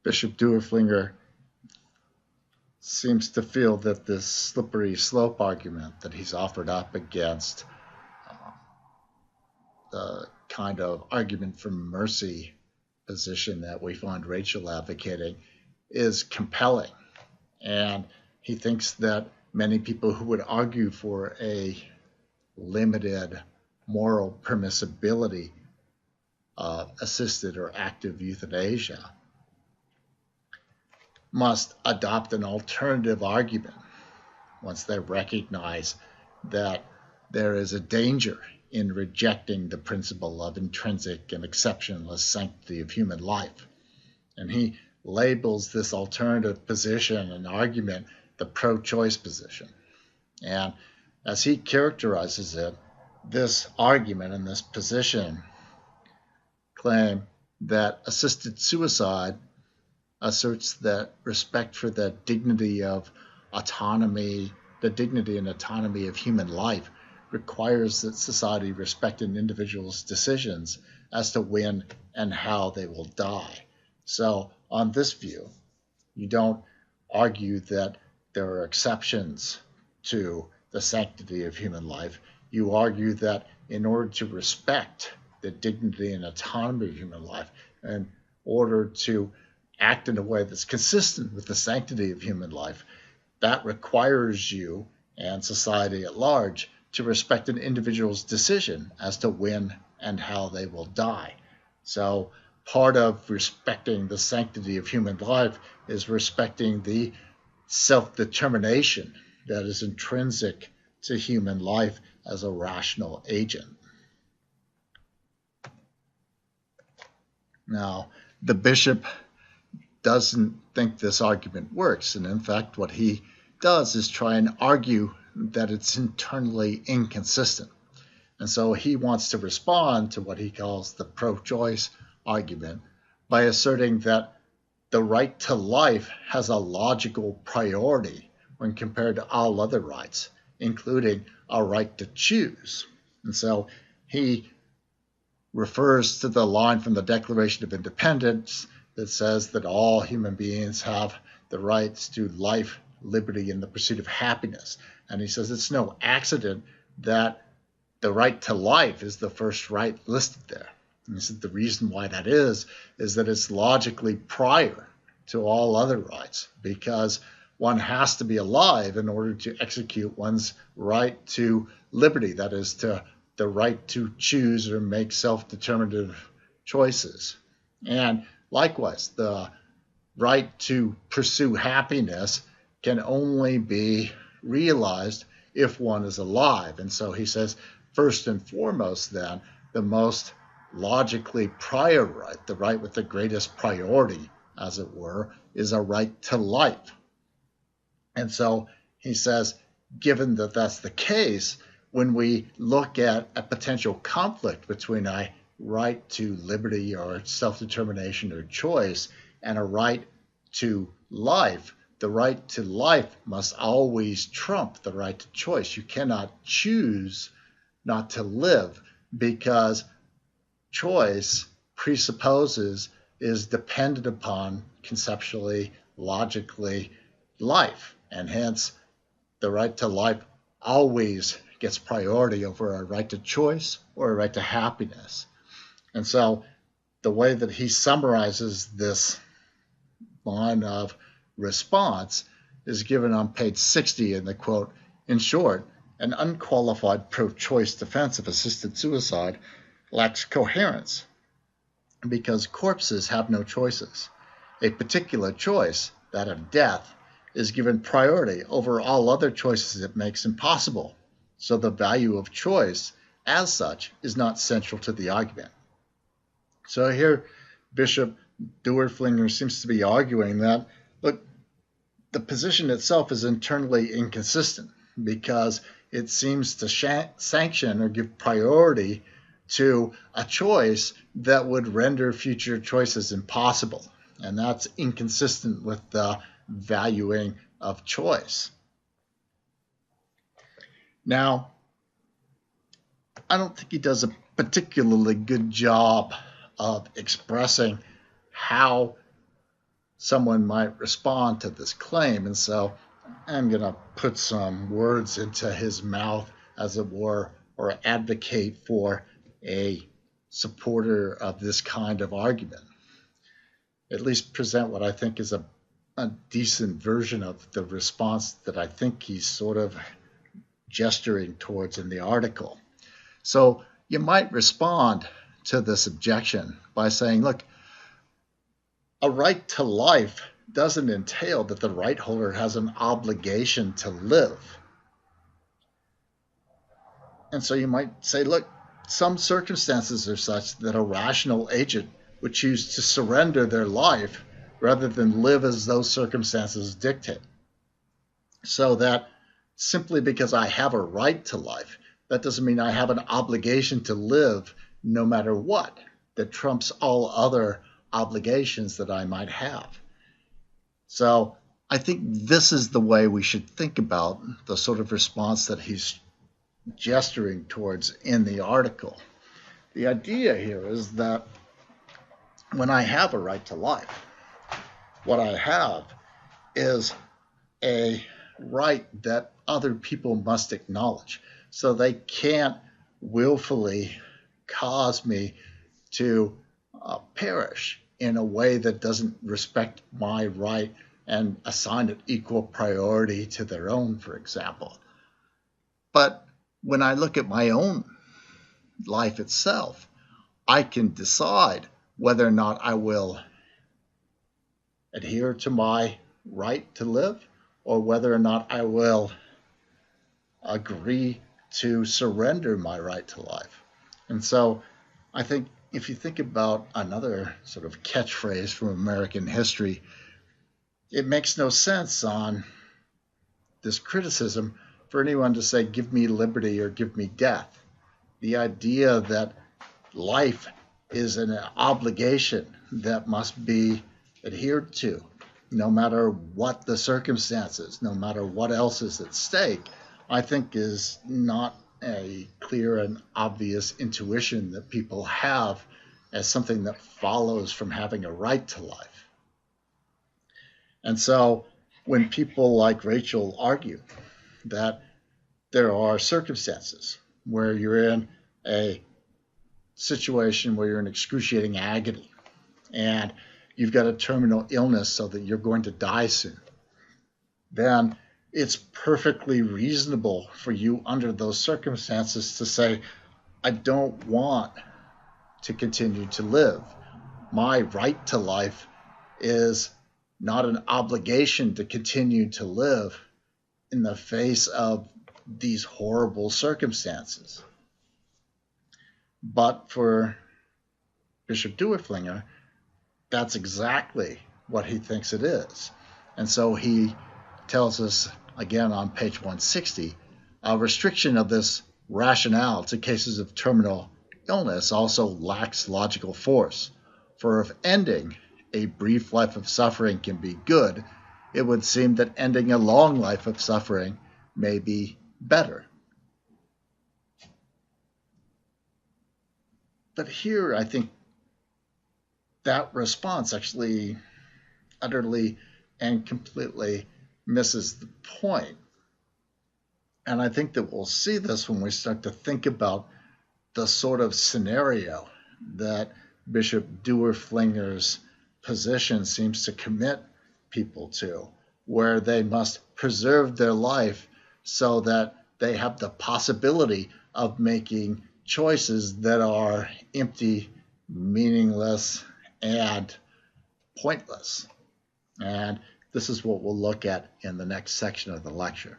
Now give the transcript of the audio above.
Bishop doerflinger seems to feel that this slippery slope argument that he's offered up against the kind of argument for mercy position that we find Rachel advocating is compelling. And he thinks that many people who would argue for a limited moral permissibility of assisted or active euthanasia must adopt an alternative argument once they recognize that there is a danger in rejecting the principle of intrinsic and exceptionless sanctity of human life. And he labels this alternative position and argument the pro-choice position. And as he characterizes it, this argument and this position claim that assisted suicide asserts that respect for the dignity of autonomy, the dignity and autonomy of human life requires that society respect an individual's decisions as to when and how they will die. So on this view, you don't argue that there are exceptions to the sanctity of human life. You argue that in order to respect the dignity and autonomy of human life, in order to act in a way that's consistent with the sanctity of human life, that requires you and society at large to respect an individual's decision as to when and how they will die. So part of respecting the sanctity of human life is respecting the self-determination that is intrinsic to human life as a rational agent. Now, the bishop doesn't think this argument works, and in fact what he does is try and argue that it's internally inconsistent. And so he wants to respond to what he calls the pro-choice argument by asserting that the right to life has a logical priority when compared to all other rights, including a right to choose. And so he refers to the line from the Declaration of Independence that says that all human beings have the rights to life, liberty, and the pursuit of happiness. And he says it's no accident that the right to life is the first right listed there. And he said the reason why that is that it's logically prior to all other rights, because one has to be alive in order to execute one's right to liberty, that is, to the right to choose or make self-determinative choices. And likewise, the right to pursue happiness can only be realized if one is alive. And so he says, first and foremost, then, the most logically prior right, the right with the greatest priority, as it were, is a right to life. And so he says, given that that's the case, when we look at a potential conflict between a right to liberty or self-determination or choice and a right to life, the right to life must always trump the right to choice. You cannot choose not to live, because choice presupposes, is dependent upon, conceptually, logically, life. And hence, the right to life always gets priority over a right to choice or a right to happiness. And so the way that he summarizes this line of response is given on page 60 in the quote, "In short, an unqualified pro-choice defense of assisted suicide lacks coherence because corpses have no choices. A particular choice, that of death, is given priority over all other choices it makes impossible. So the value of choice, as such, is not central to the argument." So here, Bishop doerflinger seems to be arguing that, look, the position itself is internally inconsistent because it seems to sanction or give priority to a choice that would render future choices impossible. And that's inconsistent with the valuing of choice. Now, I don't think he does a particularly good job of expressing how someone might respond to this claim. And so I'm going to put some words into his mouth, as it were, or advocate for a supporter of this kind of argument. At least present what I think is a decent version of the response that I think he's sort of gesturing towards in the article. So you might respond to this objection by saying, look, a right to life doesn't entail that the right holder has an obligation to live. And so you might say, look, some circumstances are such that a rational agent would choose to surrender their life rather than live as those circumstances dictate. So that simply because I have a right to life, that doesn't mean I have an obligation to live no matter what, that trumps all other obligations that I might have. So I think this is the way we should think about the sort of response that he's gesturing towards in the article. The idea here is that when I have a right to life, what I have is a right that other people must acknowledge. So they can't willfully cause me to perish in a way that doesn't respect my right and assign it equal priority to their own, for example. But when I look at my own life itself, I can decide whether or not I will adhere to my right to live or whether or not I will agree to surrender my right to life. And so I think if you think about another sort of catchphrase from American history, it makes no sense on this criticism for anyone to say, give me liberty or give me death. The idea that life is an obligation that must be adhered to, no matter what the circumstances, no matter what else is at stake, I think is not a clear and obvious intuition that people have as something that follows from having a right to life. And so when people like Rachel argue that there are circumstances where you're in a situation where you're in excruciating agony and you've got a terminal illness so that you're going to die soon, then it's perfectly reasonable for you under those circumstances to say, I don't want to continue to live. My right to life is not an obligation to continue to live in the face of these horrible circumstances. But for Bishop doerflinger, that's exactly what he thinks it is. And so he tells us, again on page 160, a restriction of this rationale to cases of terminal illness also lacks logical force. For if ending a brief life of suffering can be good, it would seem that ending a long life of suffering may be better. But here, I think that response actually utterly and completely misses the point. And I think that we'll see this when we start to think about the sort of scenario that Bishop doerflinger's position seems to commit people to, where they must preserve their life so that they have the possibility of making choices that are empty, meaningless, and pointless. And this is what we'll look at in the next section of the lecture.